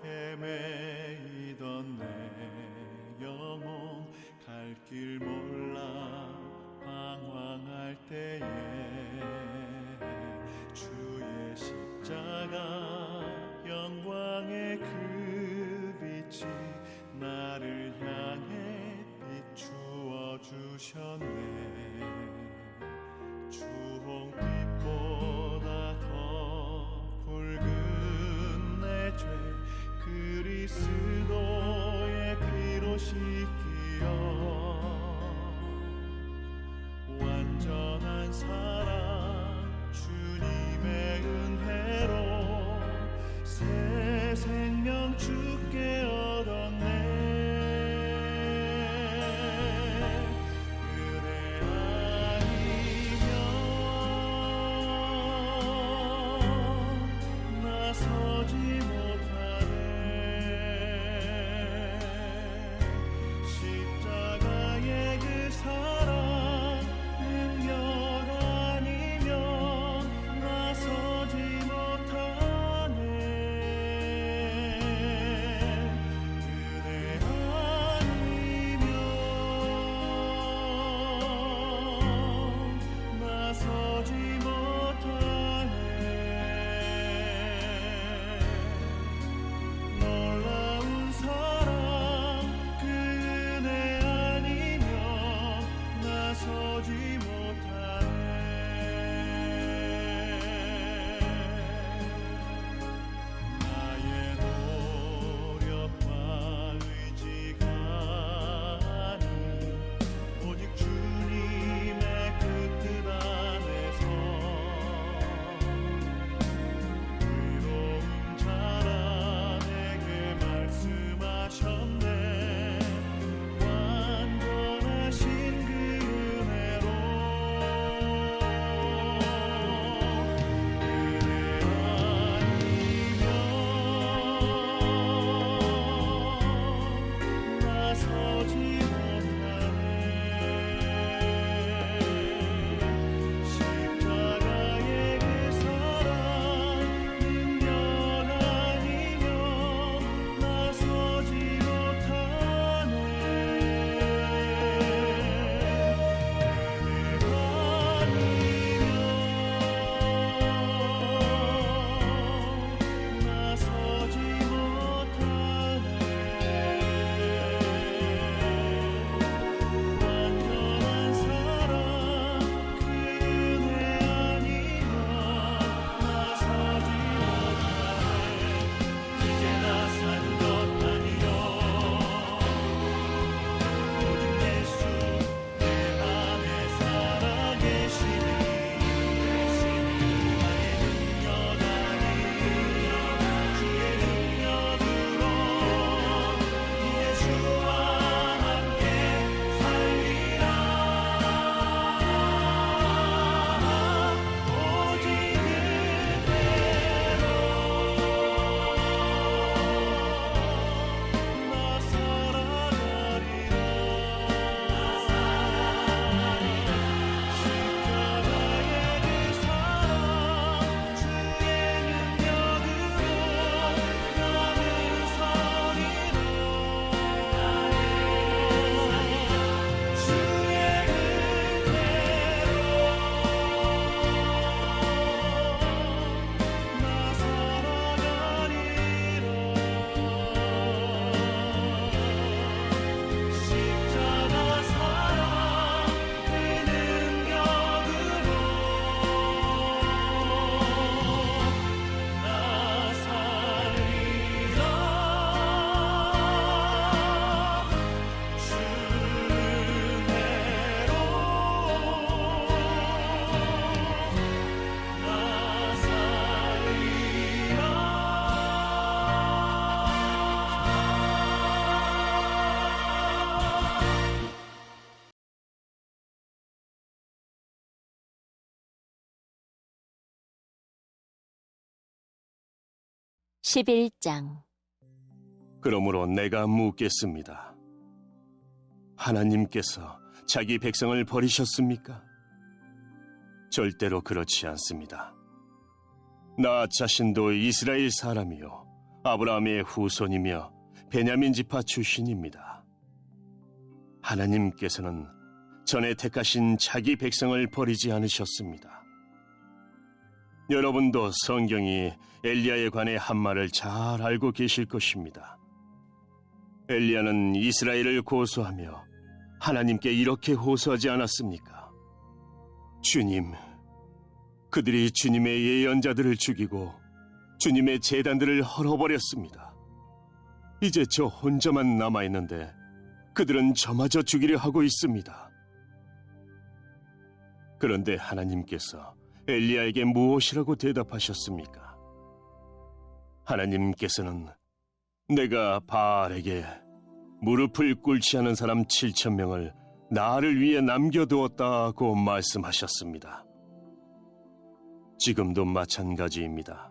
헤매이던 내 영혼 갈 길 몰라 방황할 때에 주의 십자가 영광의 그 빛이 나를 향해 비추어 주셨네. 주홍빛보다 더 붉은 내 죄 그리스도의 피로 씻기어 완전한 사랑 주님의 은혜로 새 생명 주께 얻었네. 그러므로 내가 묻겠습니다. 하나님께서 자기 백성을 버리셨습니까? 절대로 그렇지 않습니다. 나 자신도 이스라엘 사람이요 아브라함의 후손이며 베냐민 지파 출신입니다. 하나님께서는 전에 택하신 자기 백성을 버리지 않으셨습니다. 여러분도 성경이 엘리야에 관해 한 말을 잘 알고 계실 것입니다. 엘리야는 이스라엘을 고소하며 하나님께 이렇게 호소하지 않았습니까? 주님, 그들이 주님의 예언자들을 죽이고 주님의 제단들을 헐어버렸습니다. 이제 저 혼자만 남아있는데 그들은 저마저 죽이려 하고 있습니다. 그런데 하나님께서 엘리야에게 무엇이라고 대답하셨습니까? 하나님께서는 내가 바알에게 무릎을 꿇지 않은 사람 7,000명을 나를 위해 남겨두었다고 말씀하셨습니다. 지금도 마찬가지입니다.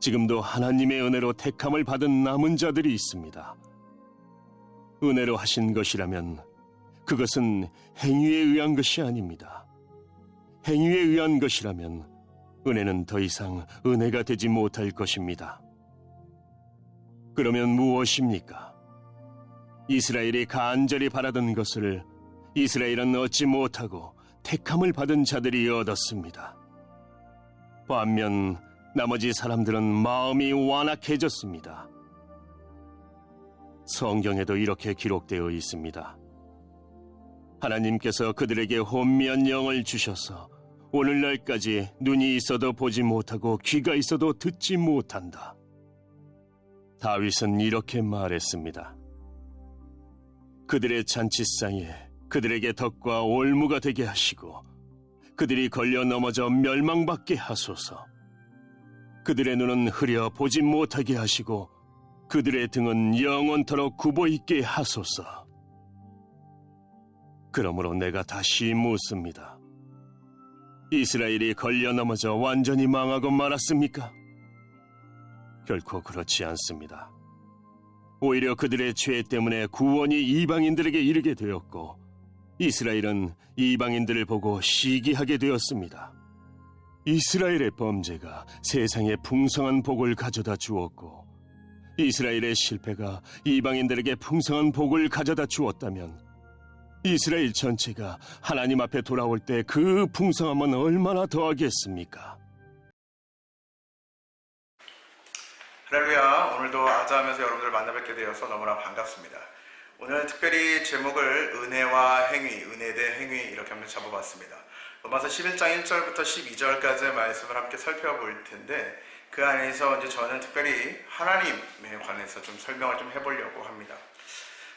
지금도 하나님의 은혜로 택함을 받은 남은 자들이 있습니다. 은혜로 하신 것이라면 그것은 행위에 의한 것이 아닙니다. 행위에 의한 것이라면 은혜는 더 이상 은혜가 되지 못할 것입니다. 그러면 무엇입니까? 이스라엘이 간절히 바라던 것을 이스라엘은 얻지 못하고 택함을 받은 자들이 얻었습니다. 반면 나머지 사람들은 마음이 완악해졌습니다. 성경에도 이렇게 기록되어 있습니다. 하나님께서 그들에게 혼미한 영을 주셔서 오늘날까지 눈이 있어도 보지 못하고 귀가 있어도 듣지 못한다. 다윗은 이렇게 말했습니다. 그들의 잔치상에 그들에게 덕과 올무가 되게 하시고 그들이 걸려 넘어져 멸망받게 하소서. 그들의 눈은 흐려 보지 못하게 하시고 그들의 등은 영원토록 굽어 있게 하소서. 그러므로 내가 다시 묻습니다. 이스라엘이 걸려 넘어져 완전히 망하고 말았습니까? 결코 그렇지 않습니다. 오히려 그들의 죄 때문에 구원이 이방인들에게 이르게 되었고 이스라엘은 이방인들을 보고 시기하게 되었습니다. 이스라엘의 범죄가 세상에 풍성한 복을 가져다 주었고 이스라엘의 실패가 이방인들에게 풍성한 복을 가져다 주었다면 이스라엘 전체가 하나님 앞에 돌아올 때 그 풍성함은 얼마나 더하겠습니까? 할렐루야. 오늘도 아자하면서 여러분들 만나뵙게 되어서 너무나 반갑습니다. 오늘 특별히 제목을 은혜와 행위, 은혜 대 행위 이렇게 한번 잡아봤습니다. 로마서 11장 1절부터 12절까지의 말씀을 함께 살펴볼 텐데 그 안에서 이제 저는 특별히 하나님에 관해서 좀 설명을 좀 해보려고 합니다.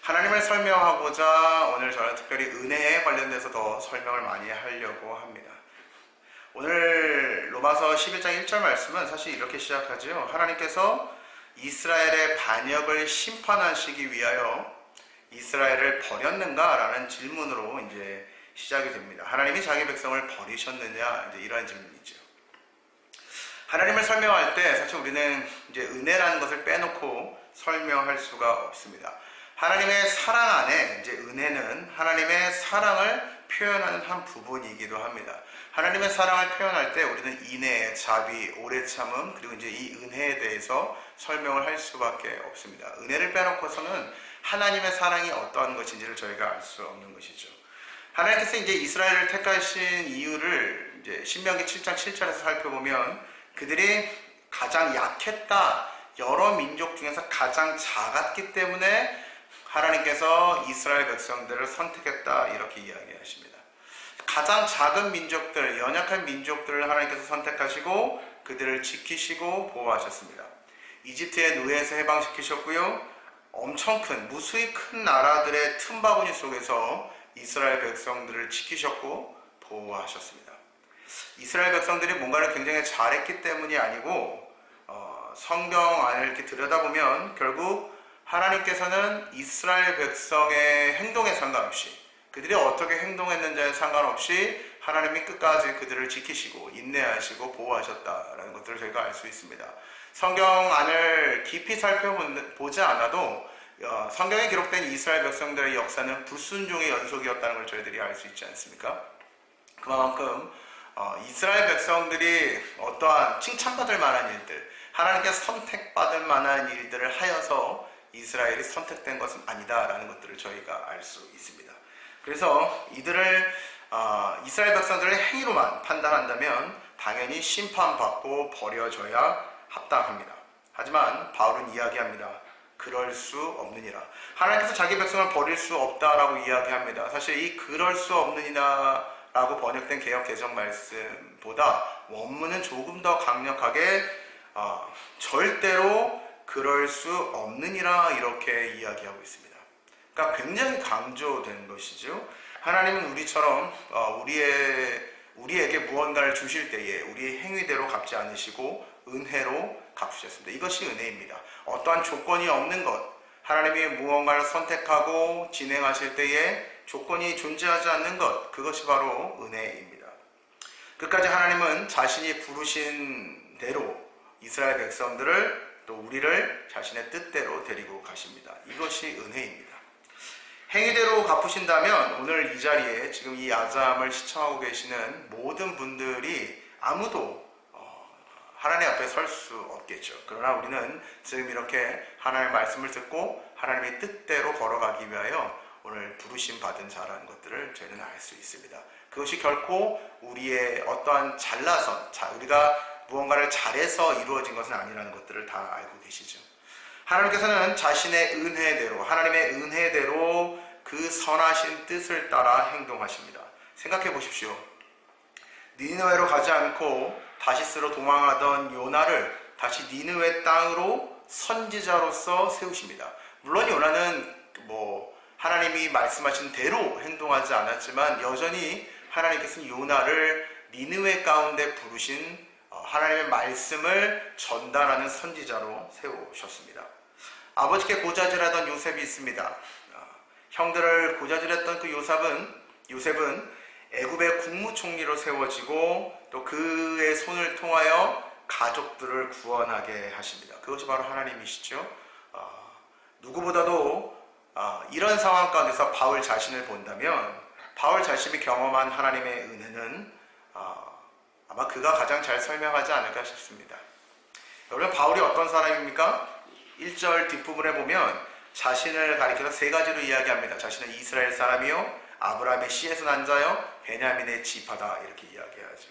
하나님을 설명하고자 오늘 저는 특별히 은혜에 관련돼서 더 설명을 많이 하려고 합니다. 오늘 로마서 11장 1절 말씀은 사실 이렇게 시작하죠. 하나님께서 이스라엘의 반역을 심판하시기 위하여 이스라엘을 버렸는가? 라는 질문으로 이제 시작이 됩니다. 하나님이 자기 백성을 버리셨느냐? 이제 이런 질문이죠. 하나님을 설명할 때 사실 우리는 이제 은혜라는 것을 빼놓고 설명할 수가 없습니다. 하나님의 사랑 안에 이제 은혜는 하나님의 사랑을 표현하는 한 부분이기도 합니다. 하나님의 사랑을 표현할 때 우리는 인애, 자비, 오래 참음, 그리고 이제 이 은혜에 대해서 설명을 할 수밖에 없습니다. 은혜를 빼놓고서는 하나님의 사랑이 어떠한 것인지를 저희가 알 수 없는 것이죠. 하나님께서 이제 이스라엘을 택하신 이유를 이제 신명기 7장 7절에서 살펴보면 그들이 가장 약했다, 여러 민족 중에서 가장 작았기 때문에 하나님께서 이스라엘 백성들을 선택했다 이렇게 이야기하십니다. 가장 작은 민족들, 연약한 민족들을 하나님께서 선택하시고 그들을 지키시고 보호하셨습니다. 이집트의 노예에서 해방시키셨고요. 엄청 큰, 무수히 큰 나라들의 틈바구니 속에서 이스라엘 백성들을 지키셨고 보호하셨습니다. 이스라엘 백성들이 뭔가를 굉장히 잘했기 때문이 아니고 성경 안을 이렇게 들여다보면 결국 하나님께서는 이스라엘 백성의 행동에 상관없이 그들이 어떻게 행동했는지에 상관없이 하나님이 끝까지 그들을 지키시고 인내하시고 보호하셨다라는 것들을 저희가 알 수 있습니다. 성경 안을 깊이 살펴보지 않아도 성경에 기록된 이스라엘 백성들의 역사는 불순종의 연속이었다는 걸 저희들이 알 수 있지 않습니까? 그만큼 이스라엘 백성들이 어떠한 칭찬받을 만한 일들, 하나님께 선택받을 만한 일들을 하여서 이스라엘이 선택된 것은 아니다라는 것들을 저희가 알 수 있습니다. 그래서 이들을 이스라엘 백성들의 행위로만 판단한다면 당연히 심판받고 버려져야 합당합니다. 하지만 바울은 이야기합니다. 그럴 수 없느니라. 하나님께서 자기 백성을 버릴 수 없다라고 이야기합니다. 사실 이 그럴 수 없느니라 라고 번역된 개역 개정 말씀보다 원문은 조금 더 강력하게 절대로 그럴 수 없느니라 이렇게 이야기하고 있습니다. 그러니까 굉장히 강조된 것이죠. 하나님은 우리처럼 우리에게 무언가를 주실 때에 우리의 행위대로 갚지 않으시고 은혜로 갚으셨습니다. 이것이 은혜입니다. 어떠한 조건이 없는 것, 하나님이 무언가를 선택하고 진행하실 때에 조건이 존재하지 않는 것, 그것이 바로 은혜입니다. 끝까지 하나님은 자신이 부르신 대로 이스라엘 백성들을 또 우리를 자신의 뜻대로 데리고 가십니다. 이것이 은혜입니다. 행위대로 갚으신다면 오늘 이 자리에 지금 이 아잠을 시청하고 계시는 모든 분들이 아무도 하나님 앞에 설 수 없겠죠. 그러나 우리는 지금 이렇게 하나님의 말씀을 듣고 하나님의 뜻대로 걸어가기 위하여 오늘 부르심 받은 자라는 것들을 저희는 알 수 있습니다. 그것이 결코 우리의 어떠한 잘나서 우리가 무언가를 잘해서 이루어진 것은 아니라는 것들을 다 알고 계시죠. 하나님께서는 자신의 은혜대로, 하나님의 은혜대로 그 선하신 뜻을 따라 행동하십니다. 생각해 보십시오. 니느웨로 가지 않고 다시스로 도망하던 요나를 다시 니느웨 땅으로 선지자로서 세우십니다. 물론 요나는 하나님이 말씀하신 대로 행동하지 않았지만 여전히 하나님께서는 요나를 니느웨 가운데 부르신 하나님의 말씀을 전달하는 선지자로 세우셨습니다. 아버지께 고자질하던 요셉이 있습니다. 형들을 고자질했던 그 요셉은 애굽의 국무총리로 세워지고 또 그의 손을 통하여 가족들을 구원하게 하십니다. 그것이 바로 하나님이시죠. 누구보다도 이런 상황 가운데서 바울 자신을 본다면 바울 자신이 경험한 하나님의 은혜는 아마 그가 가장 잘 설명하지 않을까 싶습니다. 여러분, 바울이 어떤 사람입니까? 1절 뒷부분에 보면 자신을 가리켜서 세 가지로 이야기합니다. 자신은 이스라엘 사람이요, 아브라함의 씨에서 난 자요, 베냐민의 지파다, 이렇게 이야기하죠.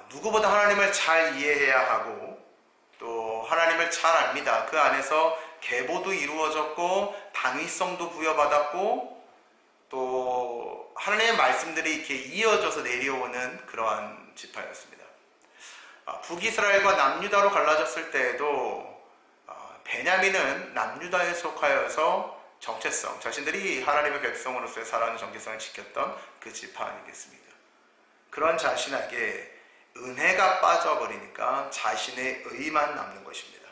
누구보다 하나님을 잘 이해해야 하고 또 하나님을 잘 압니다. 그 안에서 계보도 이루어졌고 당위성도 부여받았고 또 하나님의 말씀들이 이렇게 이어져서 내려오는 그러한 지파였습니다. 북이스라엘과 남유다로 갈라졌을 때에도 베냐민은 남유다에 속하여서 정체성, 자신들이 하나님의 백성으로서의 살아가는 정체성을 지켰던 그 지파 아니겠습니까? 그런 자신에게 은혜가 빠져버리니까 자신의 의만 남는 것입니다.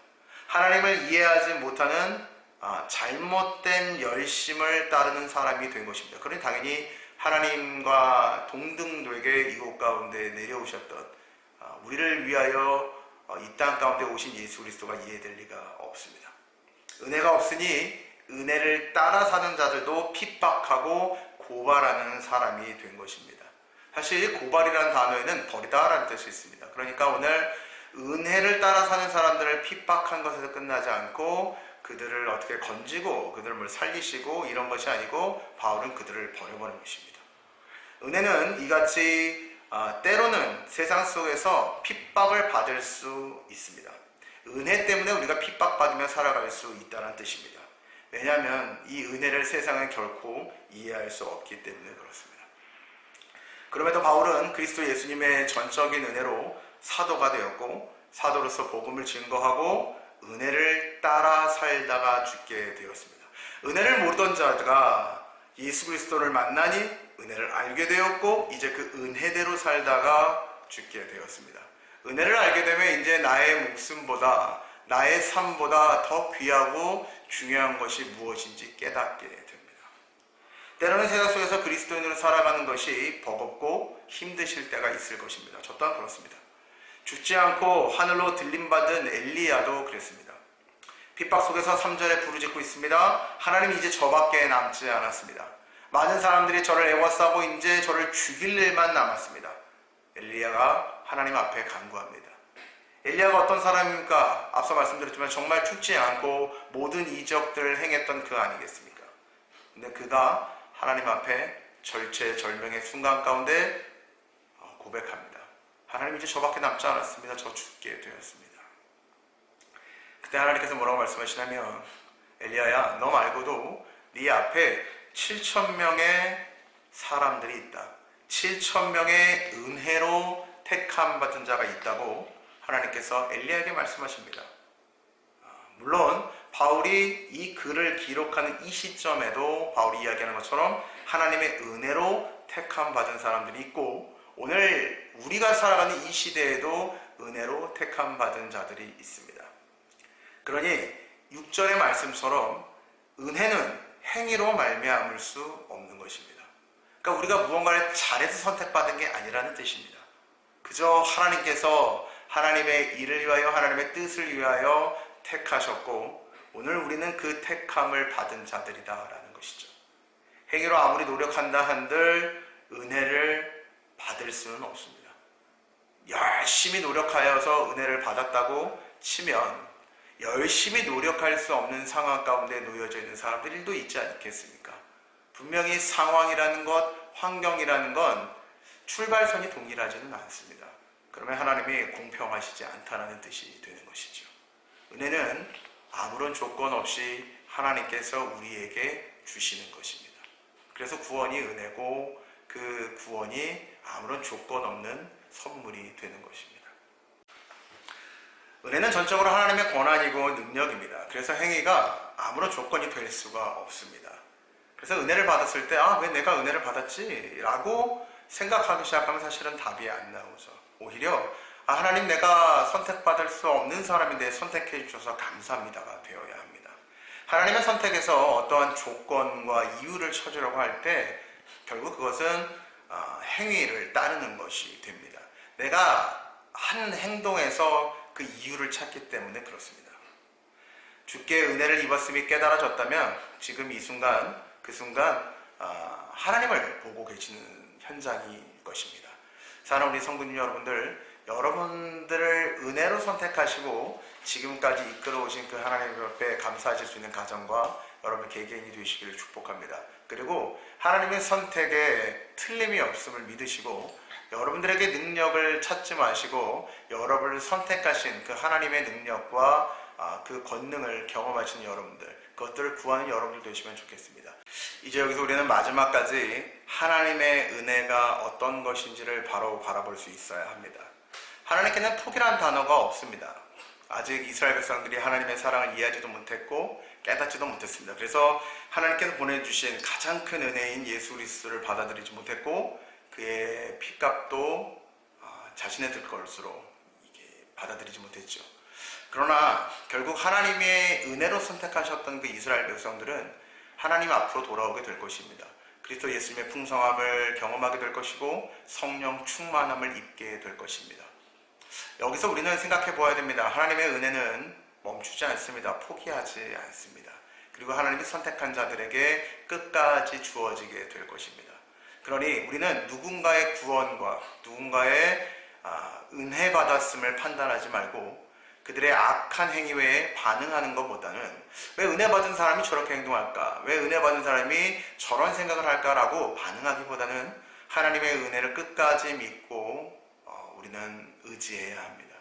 하나님을 이해하지 못하는 잘못된 열심을 따르는 사람이 된 것입니다. 그러니 당연히 하나님과 동등되게 이곳 가운데 내려오셨던 우리를 위하여 이 땅 가운데 오신 예수 그리스도가 이해될 리가 없습니다. 은혜가 없으니 은혜를 따라 사는 자들도 핍박하고 고발하는 사람이 된 것입니다. 사실 고발이라는 단어에는 버리다라는 뜻이 있습니다. 그러니까 오늘 은혜를 따라 사는 사람들을 핍박한 것에서 끝나지 않고 그들을 어떻게 건지고 그들을 살리시고 이런 것이 아니고 바울은 그들을 버려버린 것입니다. 은혜는 이같이 때로는 세상 속에서 핍박을 받을 수 있습니다. 은혜 때문에 우리가 핍박받으며 살아갈 수 있다는 뜻입니다. 왜냐하면 이 은혜를 세상은 결코 이해할 수 없기 때문에 그렇습니다. 그럼에도 바울은 그리스도 예수님의 전적인 은혜로 사도가 되었고 사도로서 복음을 증거하고 은혜를 따라 살다가 죽게 되었습니다. 은혜를 모르던 자가 예수 그리스도를 만나니 은혜를 알게 되었고 이제 그 은혜대로 살다가 죽게 되었습니다. 은혜를 알게 되면 이제 나의 목숨보다 나의 삶보다 더 귀하고 중요한 것이 무엇인지 깨닫게 됩니다. 때로는 세상 속에서 그리스도인으로 살아가는 것이 버겁고 힘드실 때가 있을 것입니다. 저 또한 그렇습니다. 죽지 않고 하늘로 들림받은 엘리야도 그랬습니다. 핍박 속에서 3절에 부르짖고 있습니다. 하나님, 이제 저밖에 남지 않았습니다. 많은 사람들이 저를 애워싸고 이제 저를 죽일 일만 남았습니다. 엘리야가 하나님 앞에 간구합니다. 엘리야가 어떤 사람입니까? 앞서 말씀드렸지만 정말 죽지 않고 모든 이적들을 행했던 그 아니겠습니까? 근데 그가 하나님 앞에 절체절명의 순간 가운데 고백합니다. 하나님, 이제 저밖에 남지 않았습니다. 저 죽게 되었습니다. 그때 하나님께서 뭐라고 말씀하시냐면, 엘리야야, 너 말고도 네 앞에 7,000명의 사람들이 있다. 7,000명의 은혜로 택함 받은 자가 있다고 하나님께서 엘리야에게 말씀하십니다. 물론 바울이 이 글을 기록하는 이 시점에도 바울이 이야기하는 것처럼 하나님의 은혜로 택함 받은 사람들이 있고, 오늘 우리가 살아가는 이 시대에도 은혜로 택함 받은 자들이 있습니다. 그러니 6절의 말씀처럼 은혜는 행위로 말미암을 수 없는 것입니다. 그러니까 우리가 무언가를 잘해서 선택받은 게 아니라는 뜻입니다. 그저 하나님께서 하나님의 일을 위하여, 하나님의 뜻을 위하여 택하셨고, 오늘 우리는 그 택함을 받은 자들이다라는 것이죠. 행위로 아무리 노력한다 한들 은혜를 받을 수는 없습니다. 열심히 노력하여서 은혜를 받았다고 치면 열심히 노력할 수 없는 상황 가운데 놓여져 있는 사람들도 있지 않겠습니까? 분명히 상황이라는 것, 환경이라는 건 출발선이 동일하지는 않습니다. 그러면 하나님이 공평하시지 않다는 뜻이 되는 것이죠. 은혜는 아무런 조건 없이 하나님께서 우리에게 주시는 것입니다. 그래서 구원이 은혜고, 그 구원이 아무런 조건 없는 선물이 되는 것입니다. 은혜는 전적으로 하나님의 권한이고 능력입니다. 그래서 행위가 아무런 조건이 될 수가 없습니다. 그래서 은혜를 받았을 때 왜 내가 은혜를 받았지? 라고 생각하기 시작하면 사실은 답이 안 나오죠. 오히려 하나님, 내가 선택받을 수 없는 사람인데 선택해 주셔서 감사합니다가 되어야 합니다. 하나님의 선택에서 어떠한 조건과 이유를 찾으려고 할 때 결국 그것은 행위를 따르는 것이 됩니다. 내가 한 행동에서 그 이유를 찾기 때문에 그렇습니다. 주께 은혜를 입었음이 깨달아졌다면 지금 이 순간, 그 순간 하나님을 보고 계시는 현장일 것입니다. 사랑하는 우리 성도님 여러분들, 여러분들을 은혜로 선택하시고 지금까지 이끌어오신 그 하나님 옆에 감사하실 수 있는 가정과 여러분 개개인이 되시기를 축복합니다. 그리고 하나님의 선택에 틀림이 없음을 믿으시고, 여러분들에게 능력을 찾지 마시고 여러분을 선택하신 그 하나님의 능력과 그 권능을 경험하시는 여러분들, 그것들을 구하는 여러분들 되시면 좋겠습니다. 이제 여기서 우리는 마지막까지 하나님의 은혜가 어떤 것인지를 바로 바라볼 수 있어야 합니다. 하나님께는 포기라는 단어가 없습니다. 아직 이스라엘 백성들이 하나님의 사랑을 이해하지도 못했고 깨닫지도 못했습니다. 그래서 하나님께서 보내주신 가장 큰 은혜인 예수 그리스도를 받아들이지 못했고, 그의 피값도 자신의 것으로 받아들이지 못했죠. 그러나 결국 하나님의 은혜로 선택하셨던 그 이스라엘 백성들은 하나님 앞으로 돌아오게 될 것입니다. 그리스도 예수님의 풍성함을 경험하게 될 것이고 성령 충만함을 입게 될 것입니다. 여기서 우리는 생각해 보아야 됩니다. 하나님의 은혜는 멈추지 않습니다. 포기하지 않습니다. 그리고 하나님이 선택한 자들에게 끝까지 주어지게 될 것입니다. 그러니 우리는 누군가의 구원과 누군가의 은혜 받았음을 판단하지 말고 그들의 악한 행위 외에 반응하는 것보다는 왜 은혜 받은 사람이 저렇게 행동할까? 왜 은혜 받은 사람이 저런 생각을 할까라고 반응하기보다는 하나님의 은혜를 끝까지 믿고 우리는 의지해야 합니다.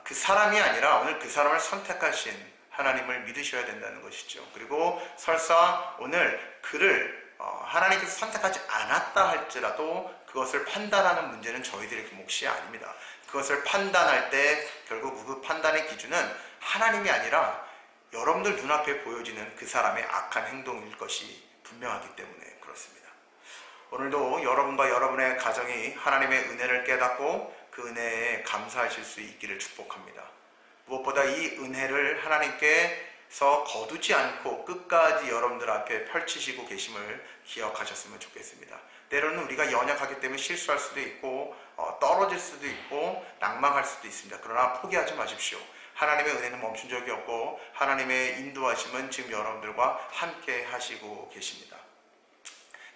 그 사람이 아니라 오늘 그 사람을 선택하신 하나님을 믿으셔야 된다는 것이죠. 그리고 설사 오늘 그를 하나님께서 선택하지 않았다 할지라도 그것을 판단하는 문제는 저희들의 몫이 아닙니다. 그것을 판단할 때 결국 그 판단의 기준은 하나님이 아니라 여러분들 눈앞에 보여지는 그 사람의 악한 행동일 것이 분명하기 때문에 그렇습니다. 오늘도 여러분과 여러분의 가정이 하나님의 은혜를 깨닫고 그 은혜에 감사하실 수 있기를 축복합니다. 무엇보다 이 은혜를 하나님께서 거두지 않고 끝까지 여러분들 앞에 펼치시고 계심을 기억하셨으면 좋겠습니다. 때로는 우리가 연약하기 때문에 실수할 수도 있고 떨어질 수도 있고 낭망할 수도 있습니다. 그러나 포기하지 마십시오. 하나님의 은혜는 멈춘 적이 없고 하나님의 인도하심은 지금 여러분들과 함께 하시고 계십니다.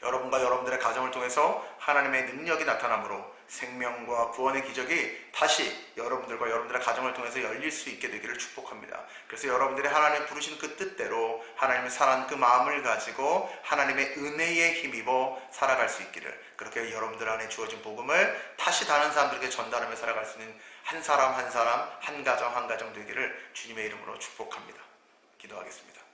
여러분과 여러분들의 가정을 통해서 하나님의 능력이 나타나므로 생명과 구원의 기적이 다시 여러분들과 여러분들의 가정을 통해서 열릴 수 있게 되기를 축복합니다. 그래서 여러분들이 하나님 부르신 그 뜻대로 하나님의 사랑하는 그 마음을 가지고 하나님의 은혜에 힘입어 살아갈 수 있기를, 그렇게 여러분들 안에 주어진 복음을 다시 다른 사람들에게 전달하며 살아갈 수 있는 한 사람 한 사람, 한 가정 한 가정 되기를 주님의 이름으로 축복합니다. 기도하겠습니다.